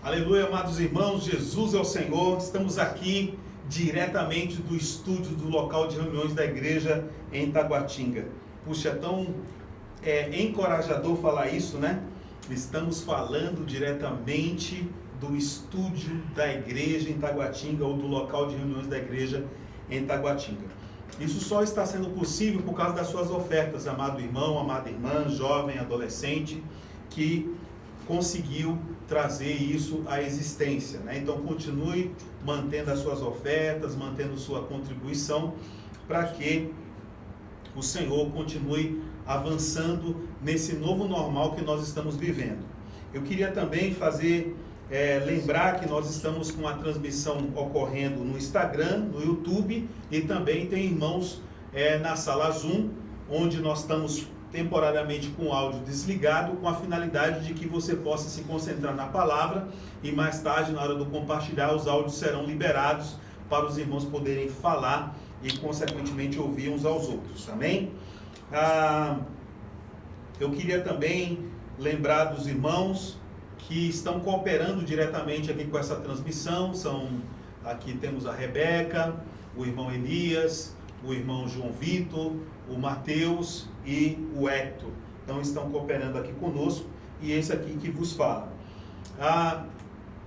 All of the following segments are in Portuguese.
Aleluia, amados irmãos, Jesus é o Senhor. Estamos aqui diretamente do estúdio do local de reuniões da igreja em Taguatinga. Puxa, é tão encorajador falar isso, né? Estamos falando diretamente do estúdio da igreja em Taguatinga, ou do local de reuniões da igreja em Taguatinga. Isso só está sendo possível por causa das suas ofertas, amado irmão, amada irmã, jovem, adolescente, que conseguiu trazer isso à existência, né? Então continue mantendo as suas ofertas, mantendo sua contribuição, para que o Senhor continue avançando nesse novo normal que nós estamos vivendo. Eu queria também lembrar que nós estamos com a transmissão ocorrendo no Instagram, no YouTube, e também tem irmãos na sala Zoom, onde nós estamos temporariamente com o áudio desligado, com a finalidade de que você possa se concentrar na palavra, e mais tarde, na hora do compartilhar, os áudios serão liberados para os irmãos poderem falar e consequentemente ouvir uns aos outros, amém? Eu queria também lembrar dos irmãos que estão cooperando diretamente aqui com essa transmissão. Aqui temos a Rebeca, o irmão Elias, o irmão João Vitor, o Mateus e o Hector. Então estão cooperando aqui conosco, e esse aqui que vos fala.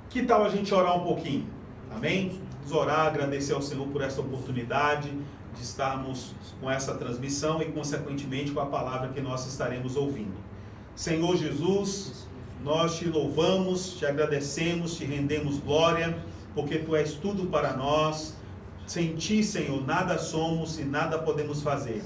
Que tal a gente orar um pouquinho? Amém? Vamos orar, agradecer ao Senhor por essa oportunidade de estarmos com essa transmissão e consequentemente com a palavra que nós estaremos ouvindo. Senhor Jesus, nós te louvamos, te agradecemos, te rendemos glória, porque tu és tudo para nós. Sem ti, Senhor, nada somos e nada podemos fazer.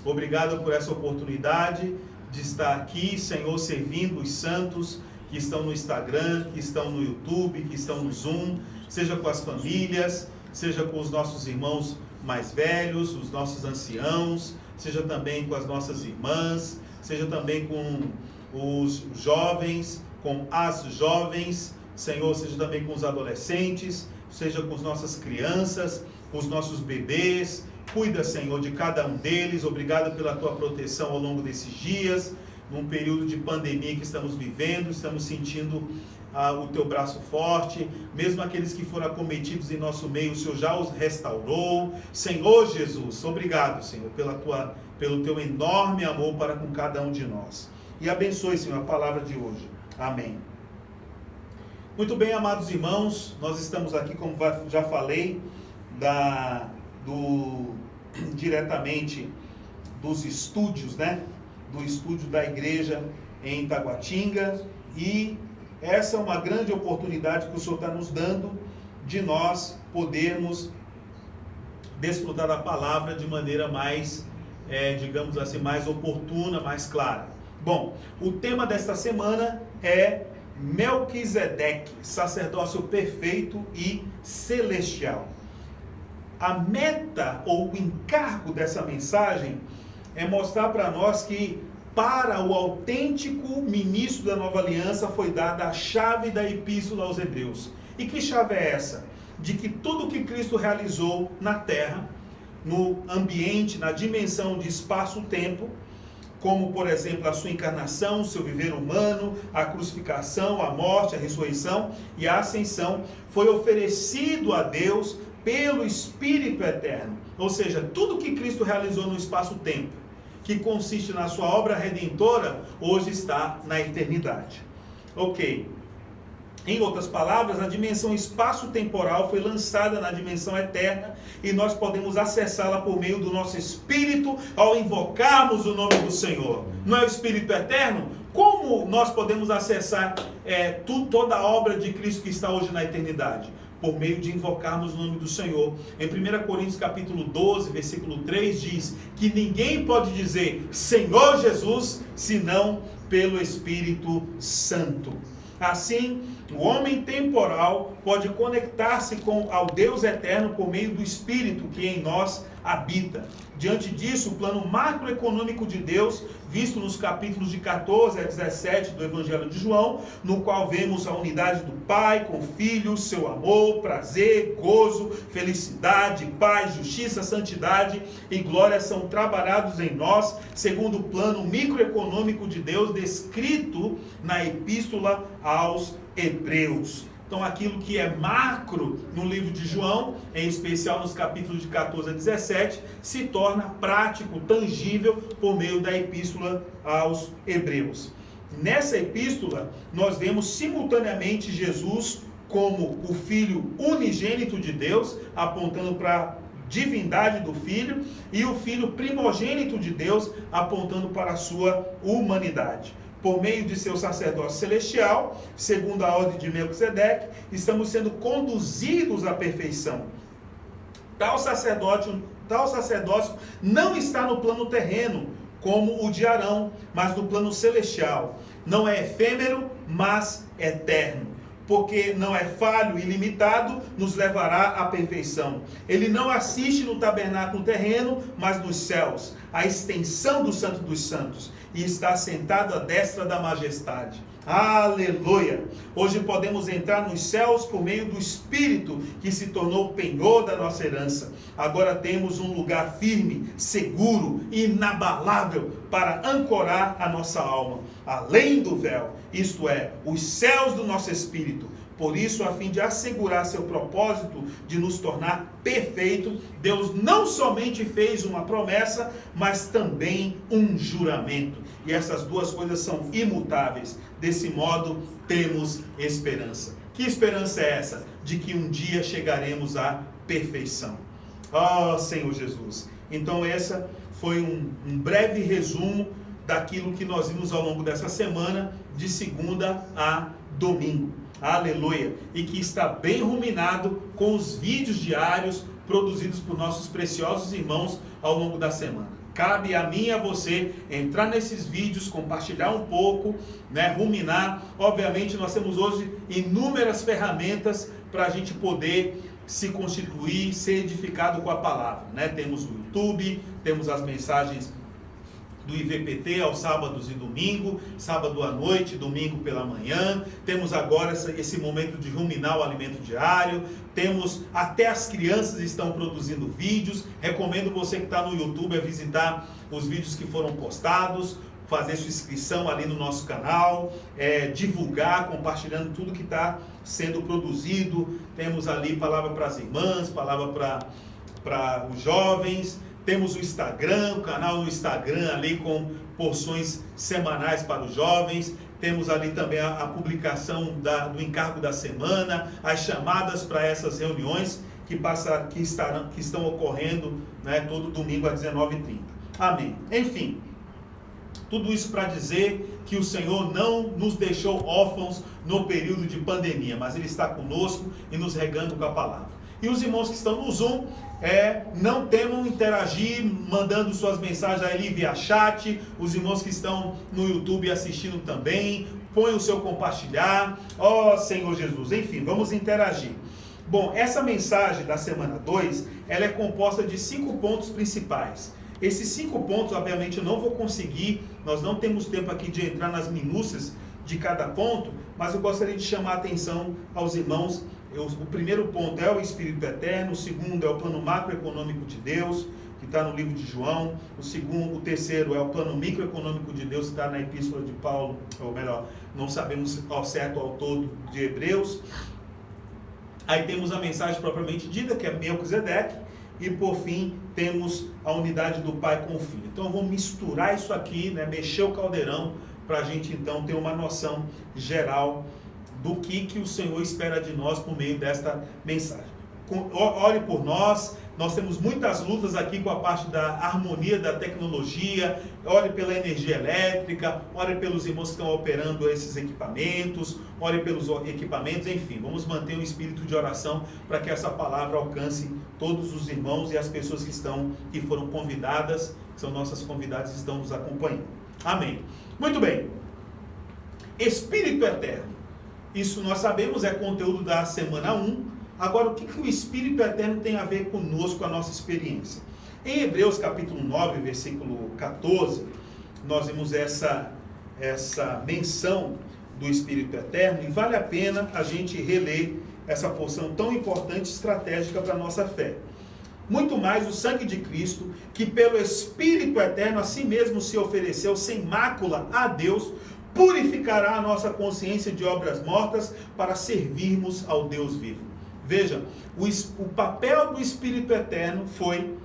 Obrigado por essa oportunidade de estar aqui, Senhor, servindo os santos que estão no Instagram, que estão no YouTube, que estão no Zoom, seja com as famílias, seja com os nossos irmãos mais velhos, os nossos anciãos, seja também com as nossas irmãs, seja também com os jovens, com as jovens, Senhor, seja também com os adolescentes, seja com as nossas crianças, com os nossos bebês. Cuida, Senhor, de cada um deles. Obrigado pela tua proteção ao longo desses dias, num período de pandemia que estamos vivendo. Estamos sentindo o teu braço forte. Mesmo aqueles que foram acometidos em nosso meio, o Senhor já os restaurou. Senhor Jesus, obrigado, Senhor, pelo teu enorme amor para com cada um de nós. E abençoe, Senhor, a palavra de hoje. Amém. Muito bem, amados irmãos, nós estamos aqui, como já falei, diretamente dos estúdios, né? Do estúdio da igreja em Taguatinga, e essa é uma grande oportunidade que o Senhor está nos dando de nós podermos desfrutar da palavra de maneira mais, digamos assim, mais oportuna, mais clara. Bom, o tema desta semana é Melquisedeque, sacerdócio perfeito e celestial. A meta ou o encargo dessa mensagem é mostrar para nós que para o autêntico ministro da nova aliança foi dada a chave da epístola aos Hebreus. E que chave é essa? De que tudo que Cristo realizou na terra, no ambiente, na dimensão de espaço-tempo, como, por exemplo, a sua encarnação, o seu viver humano, a crucificação, a morte, a ressurreição e a ascensão, foi oferecido a Deus pelo Espírito Eterno. Ou seja, tudo que Cristo realizou no espaço-tempo, que consiste na sua obra redentora, hoje está na eternidade. Ok. Em outras palavras, a dimensão espaço-temporal foi lançada na dimensão eterna, e nós podemos acessá-la por meio do nosso Espírito ao invocarmos o nome do Senhor. Não é o Espírito Eterno? Como nós podemos acessar toda a obra de Cristo que está hoje na eternidade? Por meio de invocarmos o nome do Senhor. Em 1 Coríntios capítulo 12, versículo 3, diz que ninguém pode dizer Senhor Jesus, senão pelo Espírito Santo. Assim, o homem temporal pode conectar-se ao Deus eterno por meio do Espírito que em nós habita. Diante disso, o plano macroeconômico de Deus, visto nos capítulos de 14 a 17 do Evangelho de João, no qual vemos a unidade do Pai com o Filho, seu amor, prazer, gozo, felicidade, paz, justiça, santidade e glória são trabalhados em nós, segundo o plano microeconômico de Deus descrito na Epístola aos Hebreus. Então aquilo que é macro no livro de João, em especial nos capítulos de 14 a 17, se torna prático, tangível por meio da epístola aos Hebreus. Nessa epístola, nós vemos simultaneamente Jesus como o Filho unigênito de Deus, apontando para a divindade do Filho, e o Filho primogênito de Deus, apontando para a sua humanidade. Por meio de seu sacerdócio celestial, segundo a ordem de Melquisedeque, estamos sendo conduzidos à perfeição. Tal sacerdócio não está no plano terreno, como o de Arão, mas no plano celestial. Não é efêmero, mas eterno. Porque não é falho e limitado, nos levará à perfeição. Ele não assiste no tabernáculo terreno, mas nos céus, a extensão do Santo dos Santos, e está sentado à destra da majestade. Aleluia! Hoje podemos entrar nos céus por meio do Espírito, que se tornou penhor da nossa herança. Agora temos um lugar firme, seguro e inabalável para ancorar a nossa alma, além do véu, isto é, os céus do nosso espírito. Por isso, a fim de assegurar seu propósito de nos tornar perfeito, Deus não somente fez uma promessa, mas também um juramento. E essas duas coisas são imutáveis. Desse modo, temos esperança. Que esperança é essa? De que um dia chegaremos à perfeição. Oh, Senhor Jesus. Então, essa foi um breve resumo daquilo que nós vimos ao longo dessa semana, de segunda a domingo. Aleluia! E que está bem ruminado com os vídeos diários produzidos por nossos preciosos irmãos ao longo da semana. Cabe a mim e a você entrar nesses vídeos, compartilhar um pouco, ruminar. Obviamente nós temos hoje inúmeras ferramentas para a gente poder se constituir, ser edificado com a palavra. Temos o YouTube, temos as mensagens do IVPT aos sábados e domingo, sábado à noite, domingo pela manhã. Temos agora esse momento de ruminar o alimento diário. Temos, até as crianças estão produzindo vídeos. Recomendo você que está no YouTube a visitar os vídeos que foram postados, fazer sua inscrição ali no nosso canal, divulgar, compartilhando tudo que está sendo produzido. Temos ali palavra para as irmãs, palavra para os jovens. Temos o Instagram, o canal no Instagram ali com porções semanais para os jovens. Temos ali também a publicação do encargo da semana, as chamadas para essas reuniões que estão ocorrendo todo domingo às 19h30. Amém. Enfim, tudo isso para dizer que o Senhor não nos deixou órfãos no período de pandemia, mas Ele está conosco e nos regando com a palavra. E os irmãos que estão no Zoom, não temam interagir, mandando suas mensagens ali via chat. Os irmãos que estão no YouTube assistindo também, põe o seu compartilhar. Ó Senhor Jesus, enfim, vamos interagir. Bom, essa mensagem da semana 2, ela é composta de 5 pontos principais. Esses 5 pontos, obviamente, eu não vou conseguir, nós não temos tempo aqui de entrar nas minúcias de cada ponto, mas eu gostaria de chamar a atenção aos irmãos. O primeiro ponto é o Espírito Eterno, o segundo é o plano macroeconômico de Deus, que está no livro de João, o terceiro é o plano microeconômico de Deus, que está na epístola de Paulo, ou melhor, não sabemos ao certo ao todo, de Hebreus. Aí temos a mensagem propriamente dita, que é Melquisedeque, e por fim temos a unidade do Pai com o Filho. Então vamos misturar isso aqui, mexer o caldeirão, para a gente então ter uma noção geral do que o Senhor espera de nós por meio desta mensagem. Ore por nós. Nós temos muitas lutas aqui com a parte da harmonia da tecnologia. Ore pela energia elétrica, ore pelos irmãos que estão operando esses equipamentos, ore pelos equipamentos, enfim, vamos manter um espírito de oração para que essa palavra alcance todos os irmãos e as pessoas que foram convidadas, que são nossas convidadas e estão nos acompanhando. Amém. Muito bem. Espírito Eterno. Isso nós sabemos, é conteúdo da semana 1. Agora, o que o Espírito Eterno tem a ver conosco, com a nossa experiência? Em Hebreus capítulo 9, versículo 14, nós vemos essa menção do Espírito Eterno, e vale a pena a gente reler essa porção tão importante e estratégica para a nossa fé. Muito mais o sangue de Cristo, que pelo Espírito Eterno a si mesmo se ofereceu sem mácula a Deus, purificará a nossa consciência de obras mortas para servirmos ao Deus vivo. Veja, o papel do Espírito Eterno foi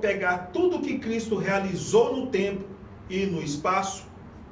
pegar tudo que Cristo realizou no tempo e no espaço,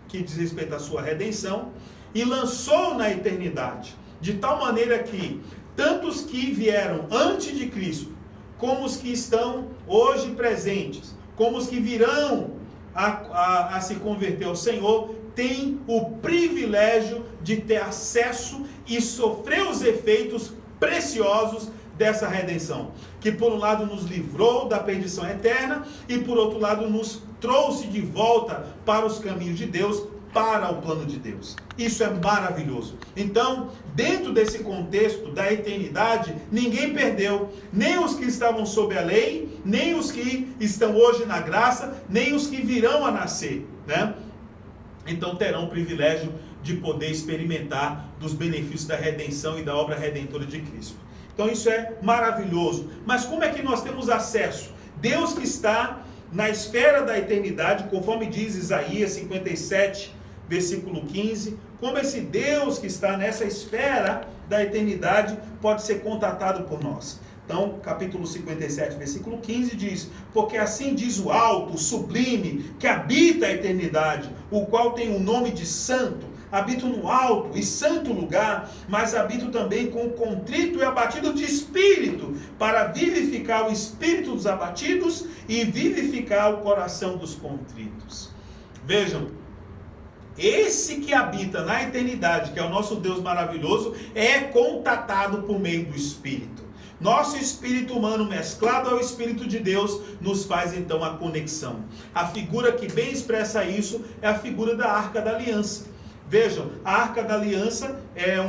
que diz respeito à sua redenção, e lançou na eternidade, de tal maneira que tanto os que vieram antes de Cristo, como os que estão hoje presentes, como os que virão a se converter ao Senhor, têm o privilégio de ter acesso e sofrer os efeitos preciosos dessa redenção, que por um lado nos livrou da perdição eterna e por outro lado nos trouxe de volta para os caminhos de Deus, para o plano de Deus. Isso é maravilhoso. Então, dentro desse contexto da eternidade, ninguém perdeu, nem os que estavam sob a lei, nem os que estão hoje na graça, nem os que virão a nascer, né? Então terão o privilégio de poder experimentar dos benefícios da redenção e da obra redentora de Cristo. Então isso é maravilhoso. Mas como é que nós temos acesso? Deus que está na esfera da eternidade, conforme diz Isaías 57, versículo 15, como esse Deus que está nessa esfera da eternidade pode ser contatado por nós. Então, capítulo 57, versículo 15 diz: porque assim diz o alto, o sublime, que habita a eternidade, o qual tem o nome de santo. Habito no alto e santo lugar, mas habito também com o contrito e abatido de espírito, para vivificar o espírito dos abatidos e vivificar o coração dos contritos. Vejam, esse que habita na eternidade, que é o nosso Deus maravilhoso, é contatado por meio do Espírito. Nosso espírito humano mesclado ao Espírito de Deus nos faz então a conexão. A figura que bem expressa isso é a figura da Arca da Aliança. Vejam, a Arca da Aliança era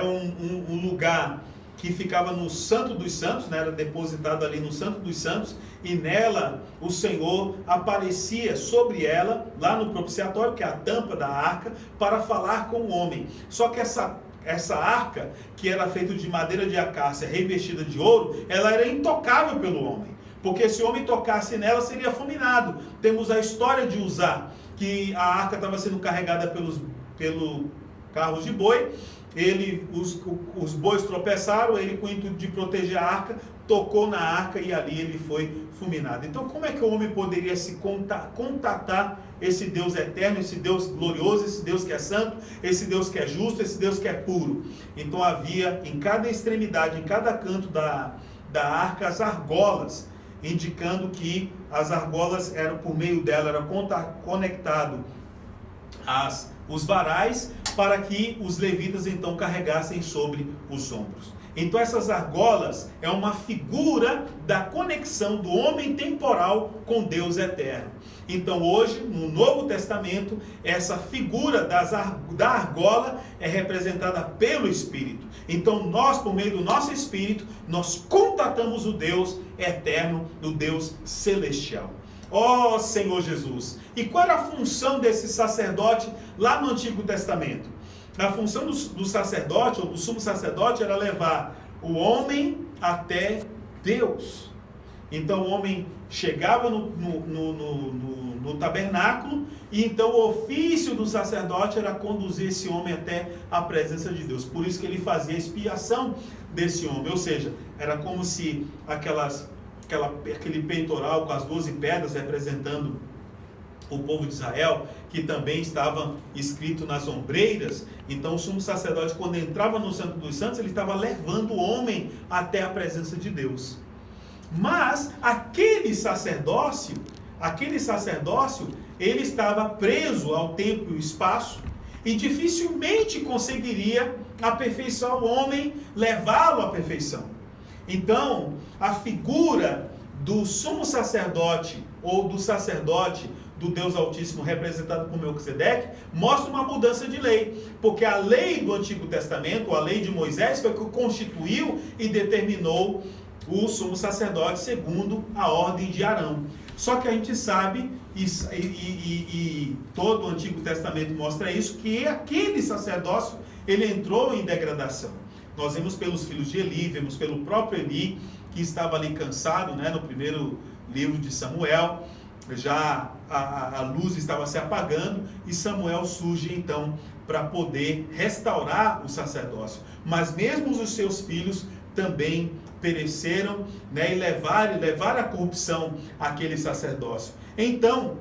um lugar que ficava no Santo dos Santos, né? Era depositado ali no Santo dos Santos, e nela o Senhor aparecia sobre ela, lá no propiciatório, que é a tampa da arca, para falar com o homem. Só que essa arca, que era feita de madeira de acácia, revestida de ouro, ela era intocável pelo homem, porque se o homem tocasse nela, seria fulminado. Temos a história de Uzá, que a arca estava sendo carregada pelo carros de boi, os bois tropeçaram, ele com o intuito de proteger a arca, tocou na arca e ali ele foi fulminado. Então como é que o homem poderia se contatar esse Deus eterno, esse Deus glorioso, esse Deus que é santo, esse Deus que é justo, esse Deus que é puro? Então havia em cada extremidade, em cada canto da arca, as argolas, indicando que as argolas eram, por meio dela, era conectado os varais, para que os levitas então carregassem sobre os ombros. Então essas argolas é uma figura da conexão do homem temporal com Deus eterno. Então hoje, no Novo Testamento, essa figura da argola é representada pelo Espírito. Então nós, por meio do nosso Espírito, nós contatamos o Deus eterno, o Deus celestial. Ó Senhor Jesus! E qual era a função desse sacerdote lá no Antigo Testamento? A função do sacerdote, ou do sumo sacerdote, era levar o homem até Deus. Então o homem chegava no tabernáculo, e então o ofício do sacerdote era conduzir esse homem até a presença de Deus. Por isso que ele fazia a expiação desse homem, ou seja, era como se aquele peitoral com as 12 pedras representando o povo de Israel, que também estavam escrito nas ombreiras. Então o sumo sacerdote, quando entrava no Santo dos Santos, ele estava levando o homem até a presença de Deus. Mas aquele sacerdócio, ele estava preso ao tempo e ao espaço, e dificilmente conseguiria aperfeiçoar o homem, levá-lo à perfeição. Então, a figura do sumo sacerdote, ou do sacerdote do Deus Altíssimo, representado por Melquisedeque, mostra uma mudança de lei, porque a lei do Antigo Testamento, a lei de Moisés, foi que constituiu e determinou o sumo sacerdote segundo a ordem de Arão. Só que a gente sabe, e todo o Antigo Testamento mostra isso, que aquele sacerdócio, ele entrou em degradação. Nós vemos pelos filhos de Eli, vemos pelo próprio Eli, que estava ali cansado, né, no primeiro livro de Samuel, já a luz estava se apagando e Samuel surge então para poder restaurar o sacerdócio. Mas mesmo os seus filhos também pereceram, né, e levaram a corrupção àquele sacerdócio. Então,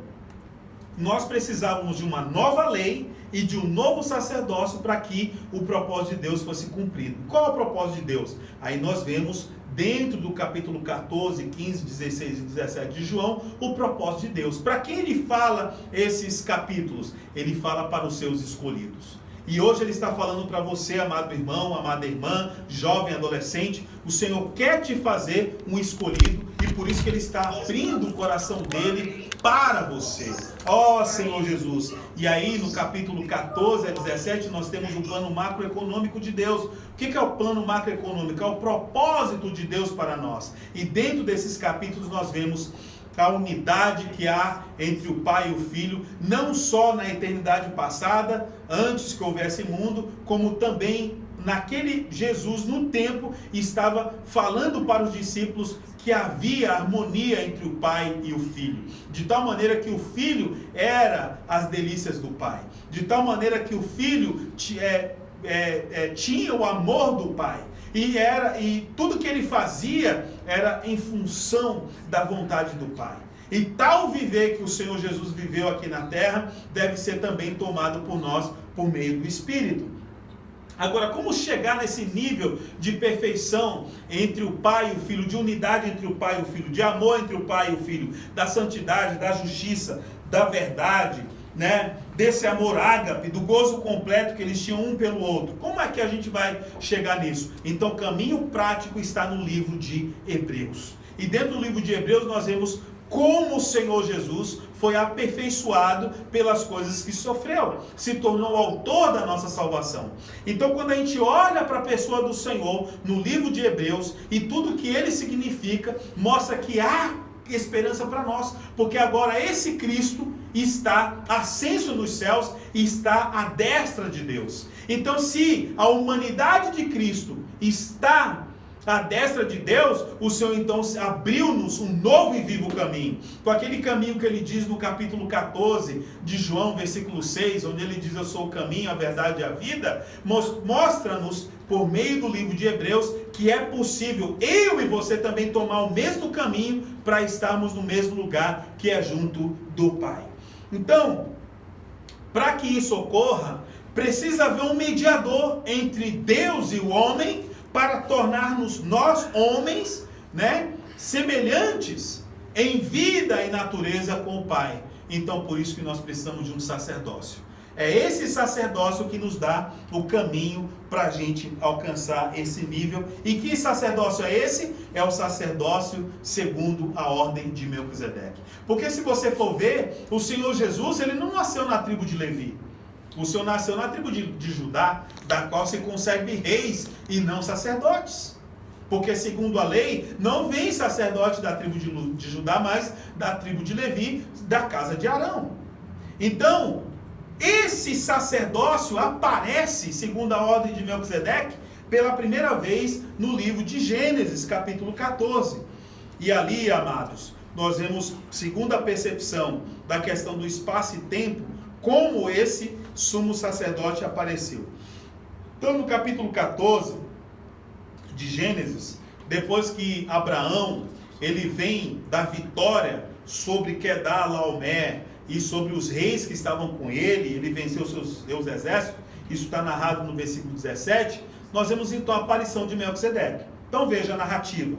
nós precisávamos de uma nova lei e de um novo sacerdócio para que o propósito de Deus fosse cumprido. Qual é o propósito de Deus? Aí nós vemos dentro do capítulo 14, 15, 16 e 17 de João, o propósito de Deus. Para quem ele fala esses capítulos? Ele fala para os seus escolhidos. E hoje ele está falando para você, amado irmão, amada irmã, jovem, adolescente. O Senhor quer te fazer um escolhido e por isso que ele está abrindo o coração dele para você. Ó Senhor Jesus. E aí no capítulo 14 a 17 nós temos o plano macroeconômico de Deus. O que é o plano macroeconômico? É o propósito de Deus para nós. E dentro desses capítulos nós vemos a unidade que há entre o Pai e o Filho, não só na eternidade passada, antes que houvesse mundo, como também naquele Jesus, no tempo, estava falando para os discípulos que havia harmonia entre o Pai e o Filho, de tal maneira que o Filho era as delícias do Pai, de tal maneira que o Filho tinha o amor do Pai. E tudo que ele fazia era em função da vontade do Pai. E tal viver que o Senhor Jesus viveu aqui na terra deve ser também tomado por nós por meio do Espírito. Agora, como chegar nesse nível de perfeição entre o Pai e o Filho, de unidade entre o Pai e o Filho, de amor entre o Pai e o Filho, da santidade, da justiça, da verdade, né? Desse amor ágape, do gozo completo que eles tinham um pelo outro. Como é que a gente vai chegar nisso? Então, o caminho prático está no livro de Hebreus. E dentro do livro de Hebreus nós vemos como o Senhor Jesus foi aperfeiçoado pelas coisas que sofreu, se tornou autor da nossa salvação. Então, quando a gente olha para a pessoa do Senhor no livro de Hebreus e tudo que ele significa, mostra que há esperança para nós, porque agora esse Cristo está ascenso nos céus e está à destra de Deus. Então, se a humanidade de Cristo está à destra de Deus, o Senhor então abriu-nos um novo e vivo caminho. Com aquele caminho que ele diz no capítulo 14 de João, versículo 6, onde ele diz: eu sou o caminho, a verdade e a vida, mostra-nos por meio do livro de Hebreus que é possível eu e você também tomar o mesmo caminho para estarmos no mesmo lugar, que é junto do Pai. Então, para que isso ocorra, precisa haver um mediador entre Deus e o homem, para tornar-nos nós, homens, né, semelhantes em vida e natureza com o Pai. Então, por isso que nós precisamos de um sacerdócio. É esse sacerdócio que nos dá o caminho para a gente alcançar esse nível. E que sacerdócio é esse? É o sacerdócio segundo a ordem de Melquisedeque. Porque se você for ver, o Senhor Jesus, ele não nasceu na tribo de Levi. O Senhor nasceu na tribo de Judá, da qual se concebe reis e não sacerdotes. Porque segundo a lei, não vem sacerdote da tribo de Judá, mas da tribo de Levi, da casa de Arão. Então, esse sacerdócio aparece, segundo a ordem de Melquisedeque, pela primeira vez no livro de Gênesis, capítulo 14. E ali, amados, nós vemos, segundo a percepção da questão do espaço e tempo, como esse sumo sacerdote apareceu. Então, no capítulo 14 de Gênesis, depois que Abraão ele vem da vitória sobre Quedar-Laomer e sobre os reis que estavam com ele, ele venceu seus exércitos, isso está narrado no versículo 17, nós vemos então a aparição de Melquisedeque. Então veja a narrativa,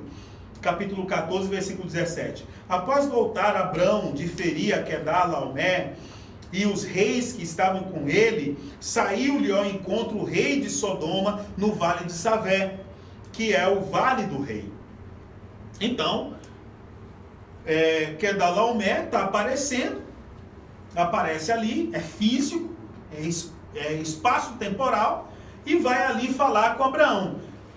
capítulo 14, versículo 17. Após voltar Abrão de ferir a Quedar-Laomer e os reis que estavam com ele, saiu-lhe ao encontro o rei de Sodoma no vale de Savé, que é o vale do rei. Então, Quedar-Laomer está aparecendo, aparece ali, é físico, é espaço temporal, e vai ali falar com Abraão.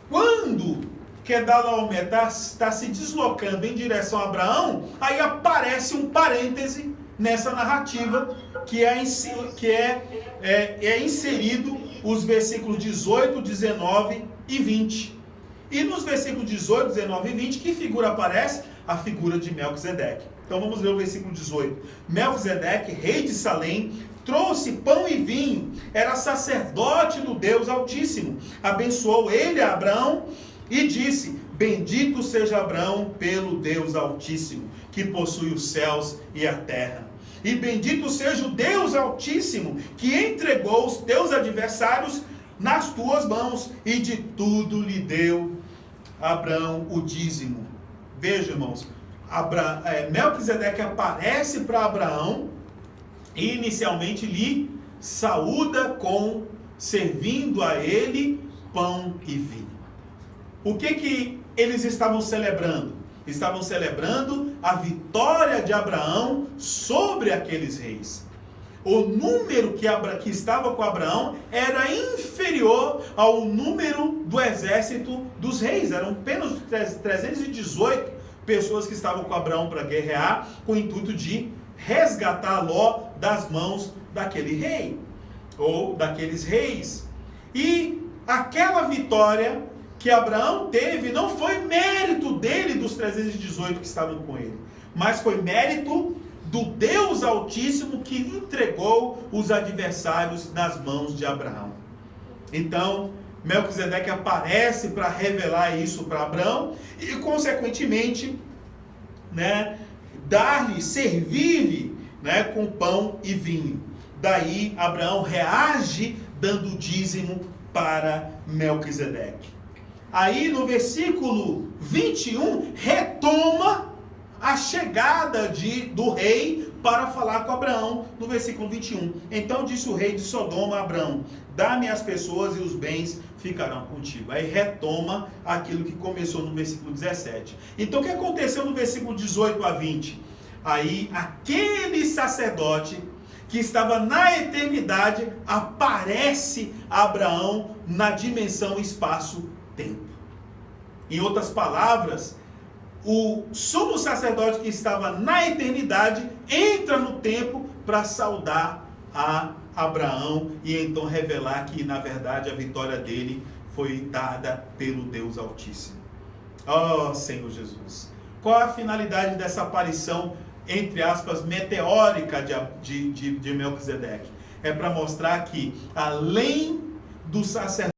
Quando Quedar-Laomer está se deslocando em direção a Abraão, aí aparece um parêntese nessa narrativa, que é inserido os versículos 18, 19 e 20. E nos versículos 18, 19 e 20, que figura aparece? A figura de Melquisedeque. Então vamos ler o versículo 18. Melquisedeque, rei de Salém, trouxe pão e vinho, era sacerdote do Deus Altíssimo. Abençoou ele a Abraão e disse: bendito seja Abraão pelo Deus Altíssimo, que possui os céus e a terra. E bendito seja o Deus Altíssimo, que entregou os teus adversários nas tuas mãos, e de tudo lhe deu Abraão o dízimo. Veja, irmãos, Melquisedeque aparece para Abraão e inicialmente lhe saúda servindo a ele pão e vinho. O que eles estavam celebrando? Estavam celebrando a vitória de Abraão sobre aqueles reis. O número que estava com Abraão era inferior ao número do exército dos reis. Eram apenas 318 pessoas que estavam com Abraão para guerrear, com o intuito de resgatar Ló das mãos daquele rei, ou daqueles reis. E aquela vitória que Abraão teve não foi mérito dele, dos 318 que estavam com ele, mas foi mérito do Deus Altíssimo, que entregou os adversários nas mãos de Abraão. Então, Melquisedeque aparece para revelar isso para Abraão e, consequentemente, servir-lhe, com pão e vinho. Daí, Abraão reage dando dízimo para Melquisedeque. Aí, no versículo 21, retoma a chegada do rei para falar com Abraão, no versículo 21. Então disse o rei de Sodoma a Abraão: dá-me as pessoas e os bens ficarão contigo. Aí retoma aquilo que começou no versículo 17. Então o que aconteceu no versículo 18 a 20? Aí aquele sacerdote que estava na eternidade aparece a Abraão na dimensão espaço-tempo. Em outras palavras, o sumo sacerdote que estava na eternidade entra no tempo para saudar a Abraão e então revelar que, na verdade, a vitória dele foi dada pelo Deus Altíssimo. Oh, Senhor Jesus! Qual a finalidade dessa aparição, entre aspas, meteórica de Melquisedeque? É para mostrar que, além do sacerdote,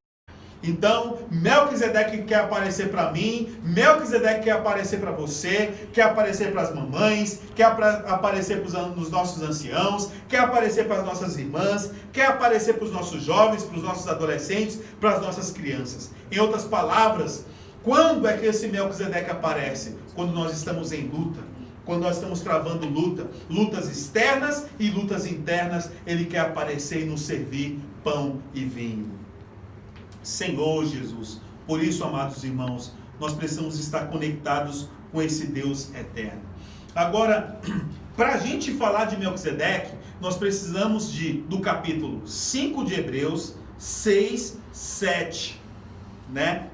então, Melquisedeque quer aparecer para mim, Melquisedeque quer aparecer para você, quer aparecer para as mamães, quer aparecer para os nossos anciãos, quer aparecer para as nossas irmãs, quer aparecer para os nossos jovens, para os nossos adolescentes, para as nossas crianças. Em outras palavras, quando é que esse Melquisedeque aparece? Quando nós estamos em luta, quando nós estamos travando lutas externas e lutas internas, ele quer aparecer e nos servir pão e vinho. Senhor Jesus, por isso, amados irmãos, nós precisamos estar conectados com esse Deus eterno. Agora, para a gente falar de Melquisedeque, nós precisamos do capítulo 5 de Hebreus, 6, 7,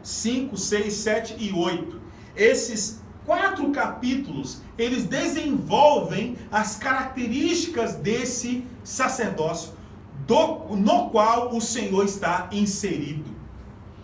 5, 6, 7 e 8. Esses 4 capítulos, eles desenvolvem as características desse sacerdócio, no qual o Senhor está inserido.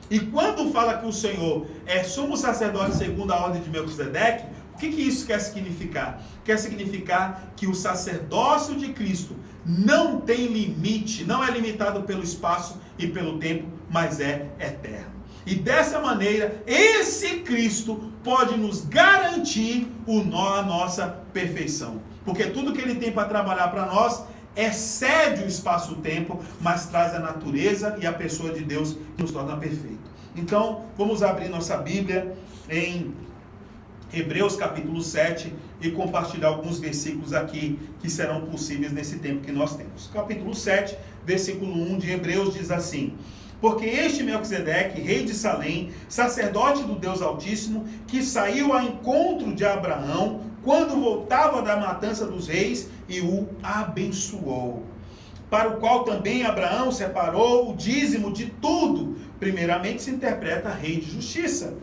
E quando fala que o Senhor é sumo sacerdote segundo a ordem de Melquisedeque, o que isso quer significar? Quer significar que o sacerdócio de Cristo não tem limite, não é limitado pelo espaço e pelo tempo, mas é eterno. E dessa maneira, esse Cristo pode nos garantir a nossa perfeição. Porque tudo que ele tem para trabalhar para nós excede o espaço-tempo, mas traz a natureza e a pessoa de Deus que nos torna perfeito. Então, vamos abrir nossa Bíblia em Hebreus capítulo 7 e compartilhar alguns versículos aqui que serão possíveis nesse tempo que nós temos. Capítulo 7, versículo 1 de Hebreus diz assim: porque este Melquisedeque, rei de Salém, sacerdote do Deus Altíssimo, que saiu ao encontro de Abraão quando voltava da matança dos reis e o abençoou, para o qual também Abraão separou o dízimo de tudo. Primeiramente se interpreta rei de justiça,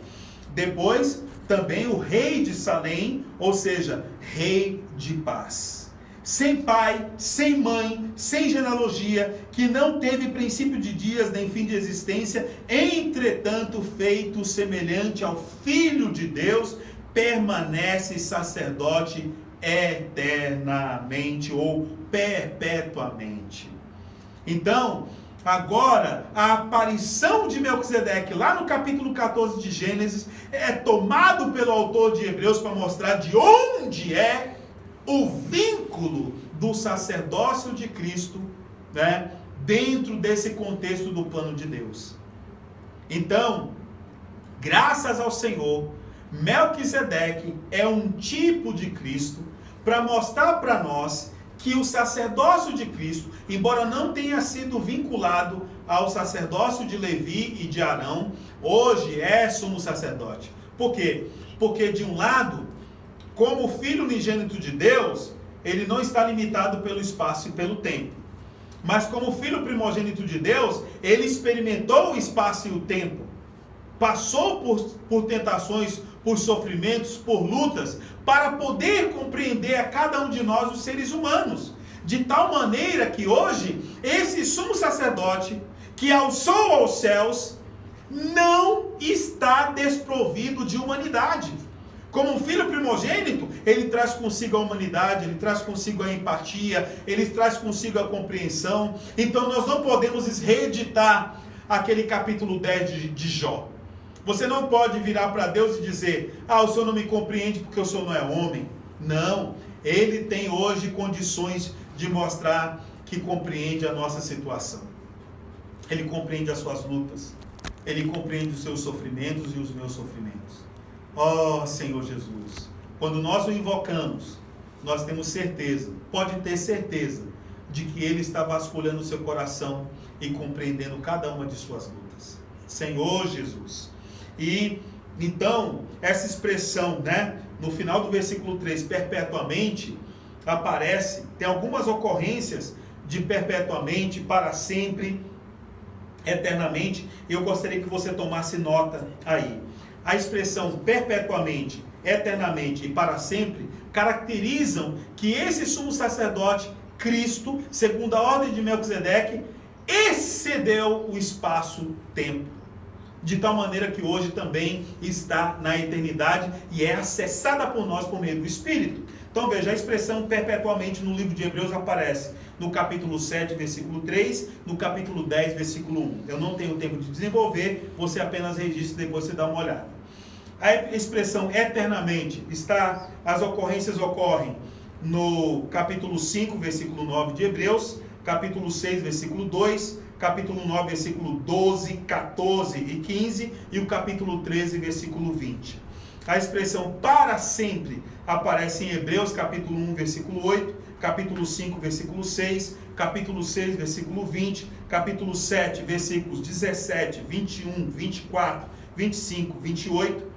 depois também o rei de Salém, ou seja, rei de paz. Sem pai, sem mãe, sem genealogia, que não teve princípio de dias nem fim de existência, entretanto feito semelhante ao Filho de Deus, permanece sacerdote eternamente ou perpetuamente. Então, agora, a aparição de Melquisedeque, lá no capítulo 14 de Gênesis, é tomado pelo autor de Hebreus para mostrar de onde é o vínculo do sacerdócio de Cristo, né, dentro desse contexto do plano de Deus. Então, graças ao Senhor, Melquisedeque é um tipo de Cristo para mostrar para nós que o sacerdócio de Cristo, embora não tenha sido vinculado ao sacerdócio de Levi e de Arão, hoje é sumo sacerdote. Por quê? Porque de um lado, como filho unigênito de Deus, ele não está limitado pelo espaço e pelo tempo. Mas como filho primogênito de Deus, ele experimentou o espaço e o tempo. Passou por tentações, por sofrimentos, por lutas, para poder compreender a cada um de nós, os seres humanos. De tal maneira que hoje, esse sumo sacerdote, que alçou aos céus, não está desprovido de humanidade. Como um filho primogênito, ele traz consigo a humanidade, ele traz consigo a empatia, ele traz consigo a compreensão. Então nós não podemos reeditar aquele capítulo 10 de Jó. Você não pode virar para Deus e dizer: o Senhor não me compreende porque o Senhor não é homem. Não, Ele tem hoje condições de mostrar que compreende a nossa situação. Ele compreende as suas lutas. Ele compreende os seus sofrimentos e os meus sofrimentos. Ó Senhor Jesus, quando nós o invocamos, nós temos certeza, pode ter certeza, de que Ele está vasculhando o seu coração e compreendendo cada uma de suas lutas. Senhor Jesus. E então, essa expressão, né, no final do versículo 3, perpetuamente, aparece, tem algumas ocorrências de perpetuamente, para sempre, eternamente. Eu gostaria que você tomasse nota aí. A expressão perpetuamente, eternamente e para sempre caracterizam que esse sumo sacerdote, Cristo, segundo a ordem de Melquisedeque, excedeu o espaço-tempo, de tal maneira que hoje também está na eternidade e é acessada por nós por meio do Espírito. Então veja, a expressão perpetuamente no livro de Hebreus aparece no capítulo 7, versículo 3, no capítulo 10, versículo 1. Eu não tenho tempo de desenvolver, você apenas registra e depois você dá uma olhada. A expressão eternamente está, as ocorrências ocorrem no capítulo 5, versículo 9 de Hebreus, capítulo 6, versículo 2, capítulo 9, versículo 12, 14 e 15 e o capítulo 13, versículo 20. A expressão para sempre aparece em Hebreus, capítulo 1, versículo 8, capítulo 5, versículo 6, capítulo 6, versículo 20, capítulo 7, versículos 17, 21, 24, 25, 28,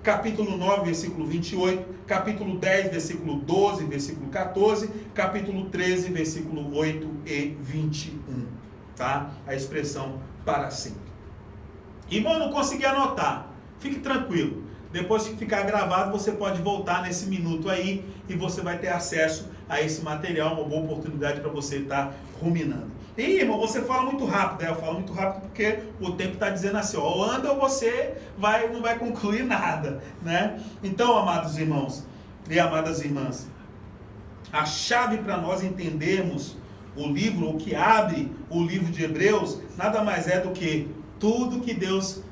capítulo 9, versículo 28, capítulo 10, versículo 12, versículo 14, capítulo 13, versículo 8 e 21. Tá? A expressão para sempre. Irmão, não consegui anotar. Fique tranquilo. Depois que ficar gravado, você pode voltar nesse minuto aí e você vai ter acesso a esse material, uma boa oportunidade para você estar ruminando. E, irmão, você fala muito rápido, né? Eu falo muito rápido porque o tempo está dizendo assim, ó, ou anda ou você não vai concluir nada, né? Então, amados irmãos e amadas irmãs, a chave para nós entendermos o livro, o que abre o livro de Hebreus, nada mais é do que tudo que Deus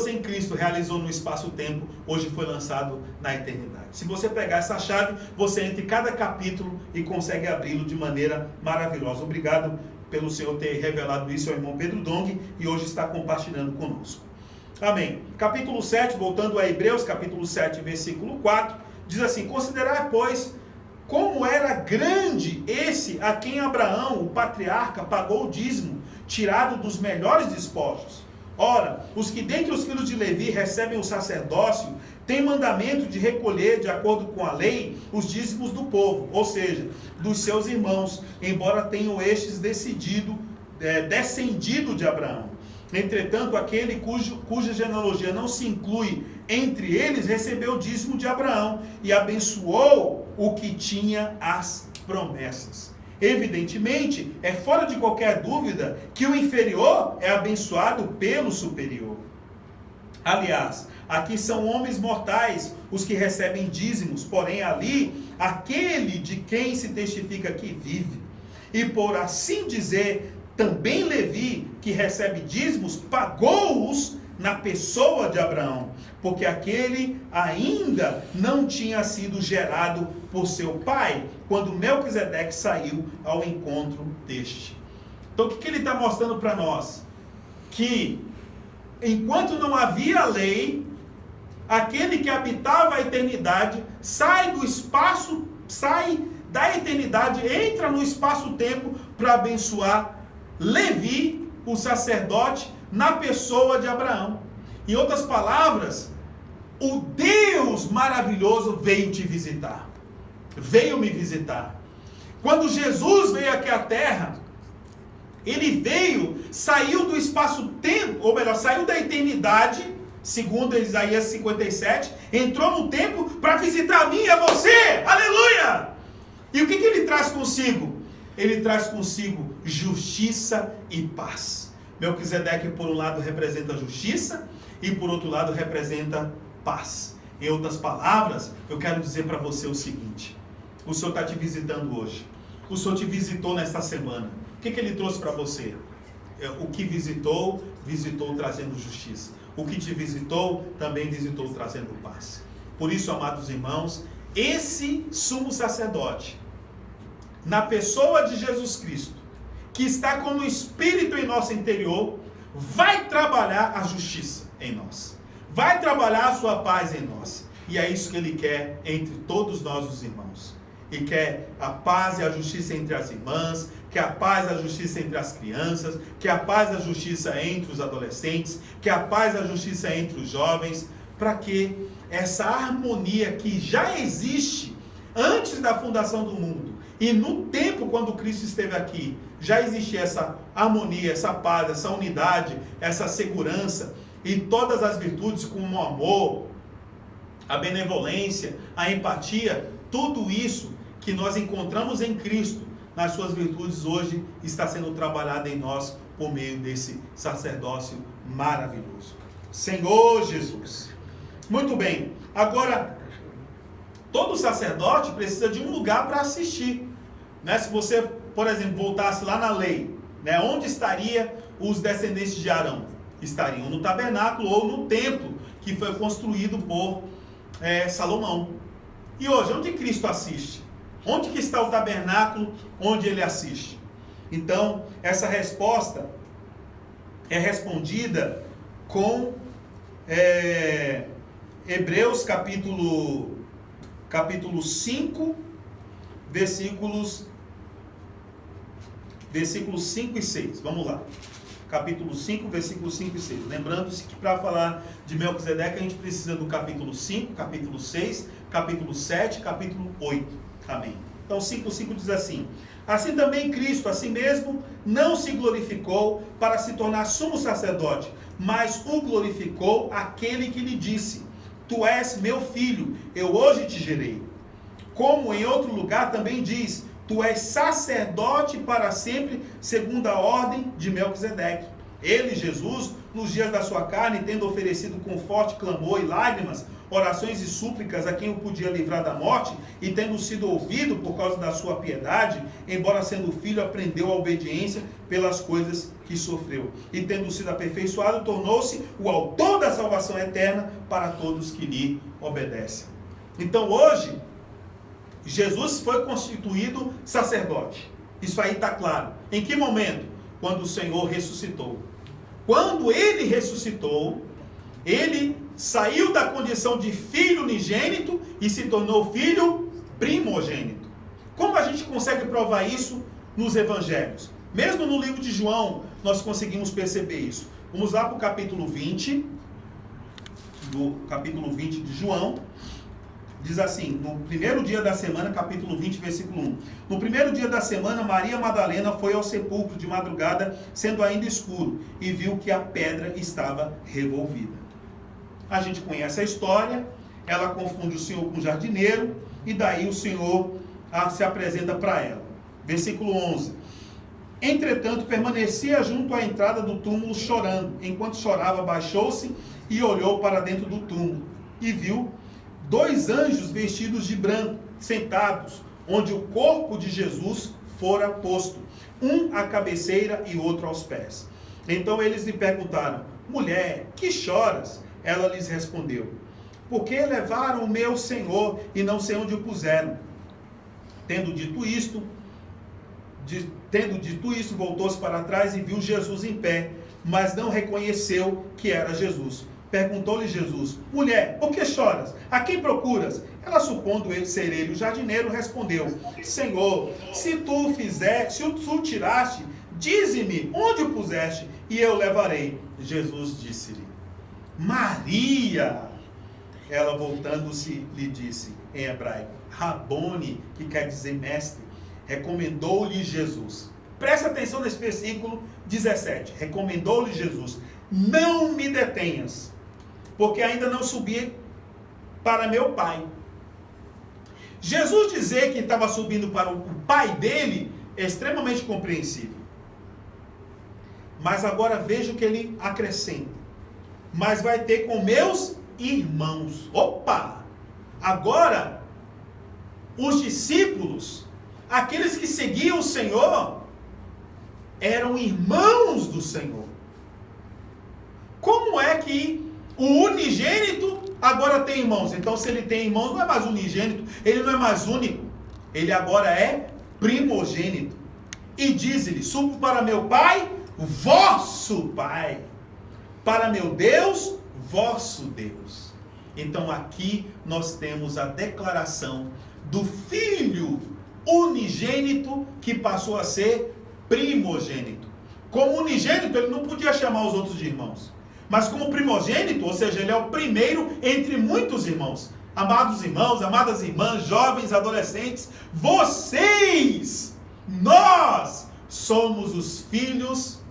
em Cristo realizou no espaço-tempo, hoje foi lançado na eternidade. Se você pegar essa chave, você entra em cada capítulo e consegue abri-lo de maneira maravilhosa. Obrigado pelo Senhor ter revelado isso ao irmão Pedro Dong e hoje está compartilhando conosco. Amém. Capítulo 7, voltando a Hebreus, capítulo 7, versículo 4, diz assim: considerai, pois, como era grande esse a quem Abraão, o patriarca, pagou o dízimo, tirado dos melhores despojos. Ora, os que dentre os filhos de Levi recebem o sacerdócio, têm mandamento de recolher, de acordo com a lei, os dízimos do povo, ou seja, dos seus irmãos, embora tenham estes descendido de Abraão. Entretanto, aquele cuja genealogia não se inclui entre eles, recebeu o dízimo de Abraão e abençoou o que tinha as promessas. Evidentemente, é fora de qualquer dúvida que o inferior é abençoado pelo superior. Aliás, aqui são homens mortais os que recebem dízimos, porém ali, aquele de quem se testifica que vive. E por assim dizer, também Levi, que recebe dízimos, pagou-os na pessoa de Abraão, porque aquele ainda não tinha sido gerado por seu pai, quando Melquisedeque saiu ao encontro deste. Então o que ele está mostrando para nós? Que enquanto não havia lei, aquele que habitava a eternidade sai do espaço, sai da eternidade, entra no espaço-tempo para abençoar Levi, o sacerdote, na pessoa de Abraão. Em outras palavras, o Deus maravilhoso veio te visitar. Veio me visitar. Quando Jesus veio aqui à terra, ele veio, saiu do espaço-tempo, ou melhor, saiu da eternidade, segundo Isaías 57, entrou no tempo para visitar a mim e a você. Aleluia! E o que ele traz consigo? Ele traz consigo justiça e paz. Melquisedeque, por um lado, representa justiça e, por outro lado, representa paz. Em outras palavras, eu quero dizer para você o seguinte: o Senhor está te visitando hoje. O Senhor te visitou nesta semana. O que ele trouxe para você? O que visitou, visitou trazendo justiça. O que te visitou, também visitou trazendo paz. Por isso, amados irmãos, esse sumo sacerdote, na pessoa de Jesus Cristo, que está como o Espírito em nosso interior, vai trabalhar a justiça em nós. Vai trabalhar a sua paz em nós. E é isso que ele quer entre todos nós, os irmãos. E quer a paz e a justiça entre as irmãs, quer a paz e a justiça entre as crianças, quer a paz e a justiça entre os adolescentes, quer a paz e a justiça entre os jovens, para que essa harmonia que já existe antes da fundação do mundo, e no tempo quando Cristo esteve aqui, já existia essa harmonia, essa paz, essa unidade, essa segurança, e todas as virtudes como o amor, a benevolência, a empatia, tudo isso que nós encontramos em Cristo, nas suas virtudes, hoje está sendo trabalhado em nós por meio desse sacerdócio maravilhoso. Senhor Jesus. Muito bem. Agora, todo sacerdote precisa de um lugar para assistir. Né? Se você, por exemplo, voltasse lá na lei, né? Onde estariam os descendentes de Arão? Estariam no tabernáculo ou no templo que foi construído por Salomão. E hoje, onde Cristo assiste? Onde que está o tabernáculo onde ele assiste? Então, essa resposta é respondida com Hebreus capítulo 5, versículos 5 e 6. Vamos lá. Capítulo 5, versículos 5 e 6. Lembrando-se que para falar de Melquisedeque a gente precisa do capítulo 5, capítulo 6, capítulo 7, capítulo 8. Amém. Então 5:5 diz assim: assim também Cristo, assim mesmo, não se glorificou para se tornar sumo sacerdote, mas o glorificou aquele que lhe disse: tu és meu filho, eu hoje te gerei. Como em outro lugar também diz: tu és sacerdote para sempre, segundo a ordem de Melquisedeque. Ele, Jesus, nos dias da sua carne, tendo oferecido com forte clamor e lágrimas, orações e súplicas a quem o podia livrar da morte, e tendo sido ouvido por causa da sua piedade, embora sendo filho, aprendeu a obediência pelas coisas que sofreu. E tendo sido aperfeiçoado, tornou-se o autor da salvação eterna para todos que lhe obedecem. Então hoje, Jesus foi constituído sacerdote. Isso aí está claro. Em que momento? Quando o Senhor ressuscitou. Quando ele ressuscitou, ele saiu da condição de filho unigênito e se tornou filho primogênito. Como a gente consegue provar isso nos evangelhos? Mesmo no livro de João, nós conseguimos perceber isso. Vamos lá para o capítulo 20, do capítulo 20 de João. Diz assim, no primeiro dia da semana, capítulo 20, versículo 1. No primeiro dia da semana, Maria Madalena foi ao sepulcro de madrugada, sendo ainda escuro, e viu que a pedra estava revolvida. A gente conhece a história, ela confunde o Senhor com o jardineiro, e daí o Senhor se apresenta para ela. Versículo 11. Entretanto, permanecia junto à entrada do túmulo chorando. Enquanto chorava, baixou-se e olhou para dentro do túmulo e viu 2 anjos vestidos de branco, sentados, onde o corpo de Jesus fora posto, um à cabeceira e outro aos pés. Então eles lhe perguntaram: mulher, que choras? Ela lhes respondeu: porque levaram o meu Senhor e não sei onde o puseram. Tendo dito isto, voltou-se para trás e viu Jesus em pé, mas não reconheceu que era Jesus. Perguntou-lhe Jesus: mulher, por que choras? A quem procuras? Ela, supondo ele ser ele o jardineiro, respondeu: Senhor, se tu tiraste, dize-me onde o puseste, e eu levarei. Jesus disse-lhe: Maria. Ela, voltando-se, lhe disse em hebraico, Rabone, que quer dizer mestre. Recomendou-lhe Jesus. Presta atenção nesse versículo 17. Recomendou-lhe Jesus: não me detenhas, porque ainda não subi para meu Pai. Jesus dizer que estava subindo para o Pai dele é extremamente compreensível. Mas agora veja o que ele acrescenta: mas vai ter com meus irmãos. Opa! Agora, os discípulos, aqueles que seguiam o Senhor, eram irmãos do Senhor. Como é que o unigênito agora tem irmãos? Então, se ele tem irmãos, não é mais unigênito, ele não é mais único, ele agora é primogênito. E diz-lhe: subo para meu Pai, vosso Pai, para meu Deus, vosso Deus. Então aqui nós temos a declaração do Filho unigênito que passou a ser primogênito. Como unigênito, ele não podia chamar os outros de irmãos. Mas como primogênito, ou seja, ele é o primeiro entre muitos irmãos. Amados irmãos, amadas irmãs, jovens, adolescentes, vocês, nós somos os filhos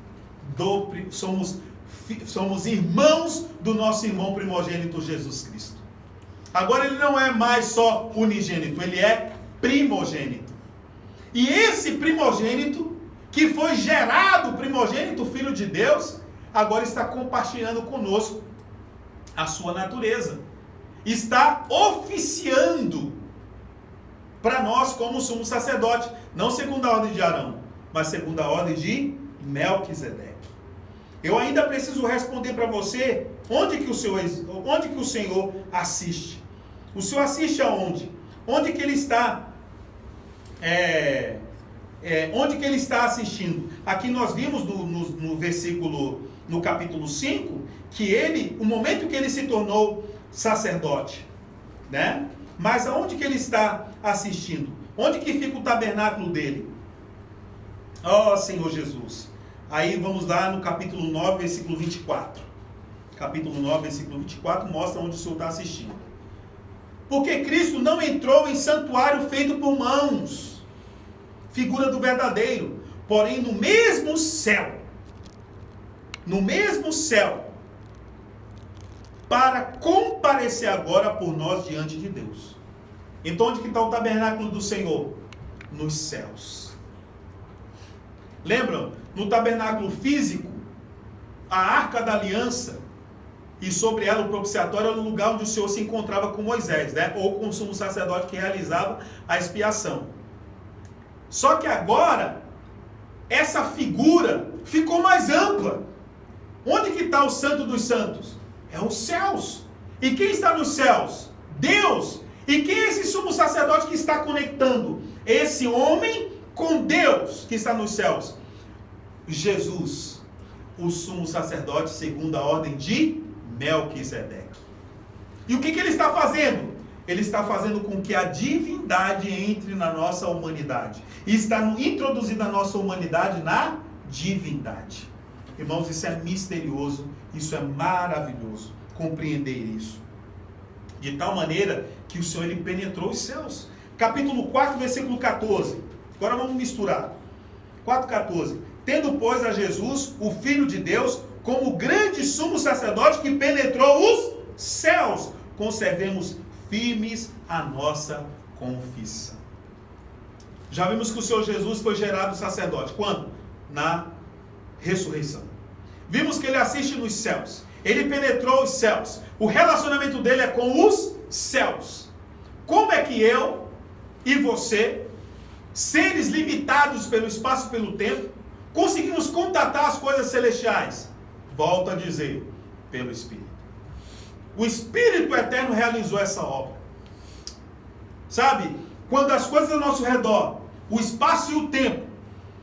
somos irmãos do nosso irmão primogênito Jesus Cristo. Agora ele não é mais só unigênito, ele é primogênito. E esse primogênito, que foi gerado primogênito, filho de Deus, agora está compartilhando conosco a sua natureza. Está oficiando para nós como sumo sacerdote, não segundo a ordem de Arão, mas segundo a ordem de Melquisedeque. Eu ainda preciso responder para você onde que o Senhor assiste. O Senhor assiste aonde? Onde que ele está? Onde que ele está assistindo? Aqui nós vimos no versículo, no capítulo 5, que o momento que ele se tornou sacerdote, né? Mas aonde que ele está assistindo? Onde que fica o tabernáculo dele? Ó Senhor Jesus. Aí vamos lá no capítulo 9, versículo 24. Capítulo 9, versículo 24 mostra onde o Senhor está assistindo. Porque Cristo não entrou em santuário feito por mãos, figura do verdadeiro, porém no mesmo céu, para comparecer agora por nós diante de Deus. Então onde que está o tabernáculo do Senhor? Nos céus. Lembram? No tabernáculo físico, a arca da aliança, e sobre ela o propiciatório, era o lugar onde o Senhor se encontrava com Moisés, né? Ou com o sumo sacerdote que realizava a expiação. Só que agora, essa figura ficou mais ampla. Onde que está o Santo dos Santos? É os céus. E quem está nos céus? Deus. E quem é esse sumo sacerdote que está conectando esse homem com Deus que está nos céus? Jesus, o sumo sacerdote segundo a ordem de Melquisedeque. E o que ele está fazendo? Ele está fazendo com que a divindade entre na nossa humanidade. E está introduzindo a nossa humanidade na divindade. Irmãos, isso é misterioso, isso é maravilhoso, compreender isso. De tal maneira que o Senhor ele penetrou os céus. Capítulo 4, versículo 14. Agora vamos misturar. 4,14. Tendo, pois, a Jesus, o Filho de Deus, como grande sumo sacerdote que penetrou os céus, conservemos firmes a nossa confissão. Já vimos que o Senhor Jesus foi gerado sacerdote. Quando? Na ressurreição. Vimos que ele assiste nos céus. Ele penetrou os céus. O relacionamento dele é com os céus. Como é que eu e você, seres limitados pelo espaço e pelo tempo, conseguimos contatar as coisas celestiais? Volto a dizer, pelo Espírito. O Espírito Eterno realizou essa obra. Sabe, quando as coisas ao nosso redor, o espaço e o tempo,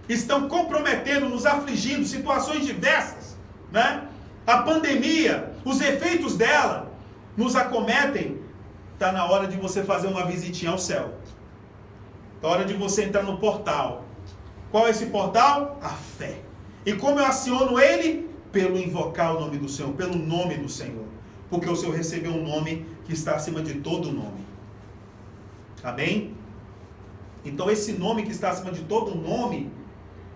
estão comprometendo, nos afligindo, situações diversas, né? A pandemia, os efeitos dela, nos acometem, está na hora de você fazer uma visitinha ao céu. Está na hora de você entrar no portal. Qual é esse portal? A fé. E como eu aciono ele? Pelo invocar o nome do Senhor, pelo nome do Senhor. Porque o Senhor recebeu um nome que está acima de todo nome. Amém? Então esse nome que está acima de todo nome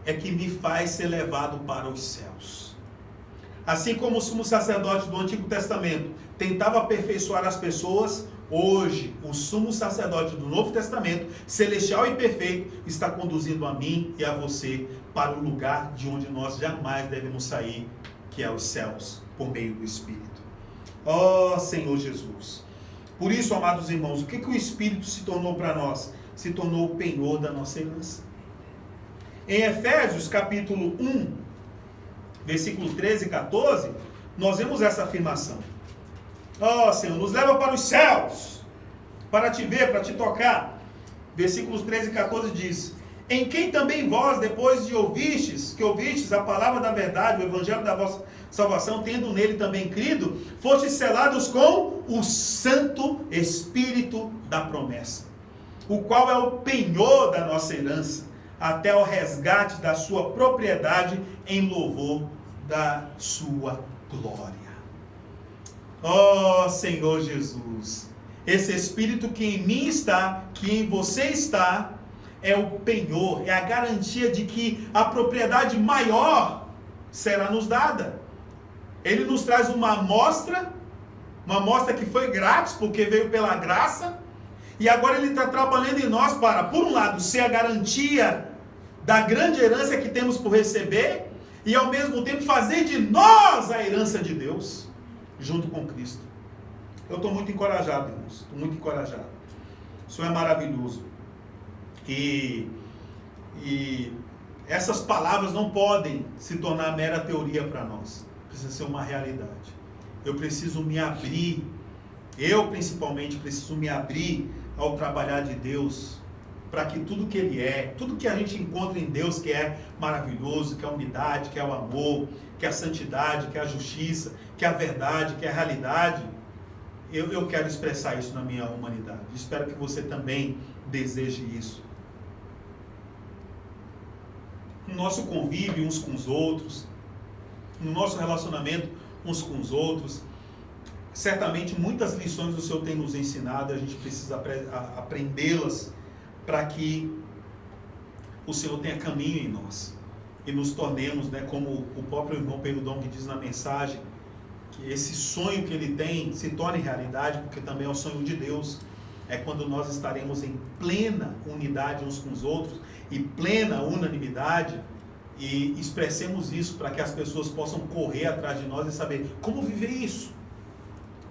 é que me faz ser levado para os céus. Assim como o sumo sacerdote do Antigo Testamento tentava aperfeiçoar as pessoas, hoje o sumo sacerdote do Novo Testamento, celestial e perfeito, está conduzindo a mim e a você para o lugar de onde nós jamais devemos sair, que é os céus, por meio do Espírito. Ó Senhor Jesus! Por isso, amados irmãos, o que o Espírito se tornou para nós? Se tornou o penhor da nossa herança. Em Efésios capítulo 1, versículo 13 e 14, nós vemos essa afirmação. Ó Senhor, nos leva para os céus, para te ver, para te tocar. Versículos 13 e 14 diz: em quem também vós, depois de ouvistes a palavra da verdade, o evangelho da vossa salvação, tendo nele também crido, fostes selados com o Santo Espírito da promessa, o qual é o penhor da nossa herança, até o resgate da sua propriedade em louvor da sua glória. Ó Senhor Jesus, esse Espírito que em mim está, que em você está, é o penhor, é a garantia de que a propriedade maior será nos dada. Ele nos traz uma amostra que foi grátis, porque veio pela graça, e agora ele está trabalhando em nós para, por um lado, ser a garantia da grande herança que temos por receber, e ao mesmo tempo fazer de nós a herança de Deus, junto com Cristo. Eu estou muito encorajado, irmãos, estou muito encorajado. O Senhor é maravilhoso. E essas palavras não podem se tornar mera teoria para nós. Precisa ser uma realidade. Eu preciso me abrir, eu principalmente preciso me abrir ao trabalhar de Deus, para que tudo que Ele é, tudo que a gente encontra em Deus, que é maravilhoso, que é a unidade, que é o amor, que é a santidade, que é a justiça, que é a verdade, que é a realidade, eu quero expressar isso na minha humanidade. Espero que você também deseje isso. No nosso convívio uns com os outros, no nosso relacionamento uns com os outros, certamente muitas lições o Senhor tem nos ensinado, e a gente precisa aprendê-las para que o Senhor tenha caminho em nós e nos tornemos, né, como o próprio irmão Pedro Dom que diz na mensagem, que esse sonho que ele tem se torne realidade, porque também é o sonho de Deus. É quando nós estaremos em plena unidade uns com os outros e plena unanimidade, e expressemos isso para que as pessoas possam correr atrás de nós e saber como viver isso.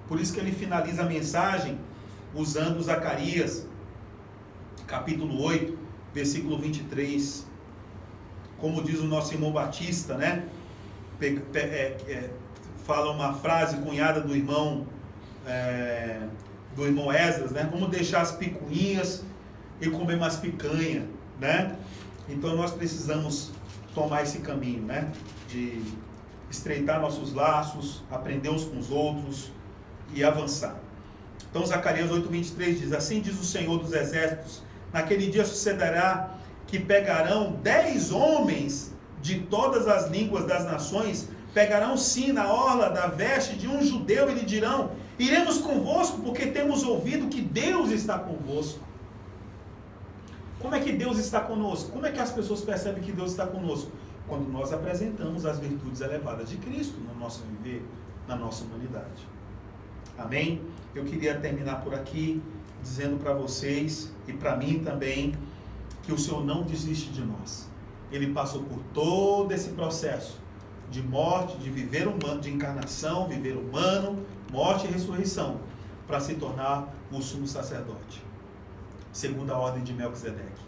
Por isso que ele finaliza a mensagem usando Zacarias capítulo 8, versículo 23. Como diz o nosso irmão Batista, né? Fala uma frase cunhada do irmão Esdras, né? Vamos deixar as picuinhas e comer mais picanha, né? Então nós precisamos tomar esse caminho, né? De estreitar nossos laços, aprender uns com os outros e avançar. Então Zacarias 8:23 diz: assim diz o Senhor dos Exércitos, naquele dia sucederá que pegarão 10 homens de todas as línguas das nações, pegarão sim na orla da veste de um judeu e lhe dirão: iremos convosco, porque temos ouvido que Deus está convosco. Como é que Deus está conosco? Como é que as pessoas percebem que Deus está conosco? Quando nós apresentamos as virtudes elevadas de Cristo no nosso viver, na nossa humanidade. Amém? Eu queria terminar por aqui, dizendo para vocês, e para mim também, que o Senhor não desiste de nós. Ele passou por todo esse processo de morte, de viver humano, de encarnação, viver humano, morte e ressurreição, para se tornar o sumo sacerdote, segundo a ordem de Melquisedeque.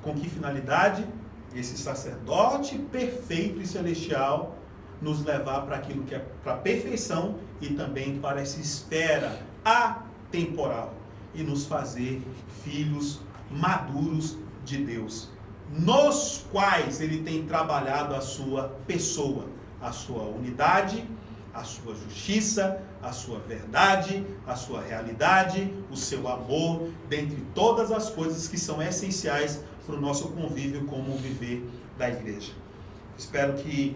Com que finalidade? Esse sacerdote perfeito e celestial nos levar para aquilo que é para a perfeição e também para essa esfera atemporal e nos fazer filhos maduros de Deus, nos quais ele tem trabalhado a sua pessoa, a sua unidade, a sua justiça, a sua verdade, a sua realidade, o seu amor, dentre todas as coisas que são essenciais para o nosso convívio como viver da igreja. Espero que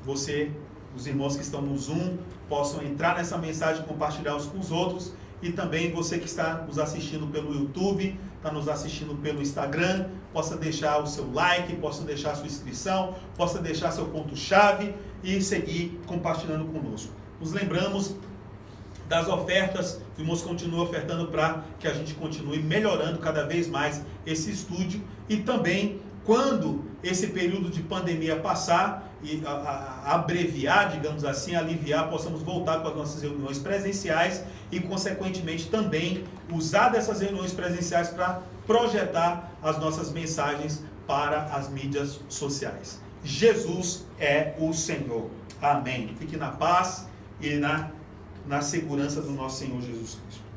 você, os irmãos que estão no Zoom, possam entrar nessa mensagem, compartilhar uns com os outros, e também você que está nos assistindo pelo YouTube, está nos assistindo pelo Instagram, possa deixar o seu like, possa deixar a sua inscrição, possa deixar seu ponto-chave e seguir compartilhando conosco. Nos lembramos das ofertas, o irmãos continua ofertando para que a gente continue melhorando cada vez mais esse estúdio, e também quando esse período de pandemia passar e abreviar, digamos assim, aliviar, possamos voltar com as nossas reuniões presenciais e, consequentemente, também usar dessas reuniões presenciais para projetar as nossas mensagens para as mídias sociais. Jesus é o Senhor. Amém. Fique na paz e na segurança do nosso Senhor Jesus Cristo.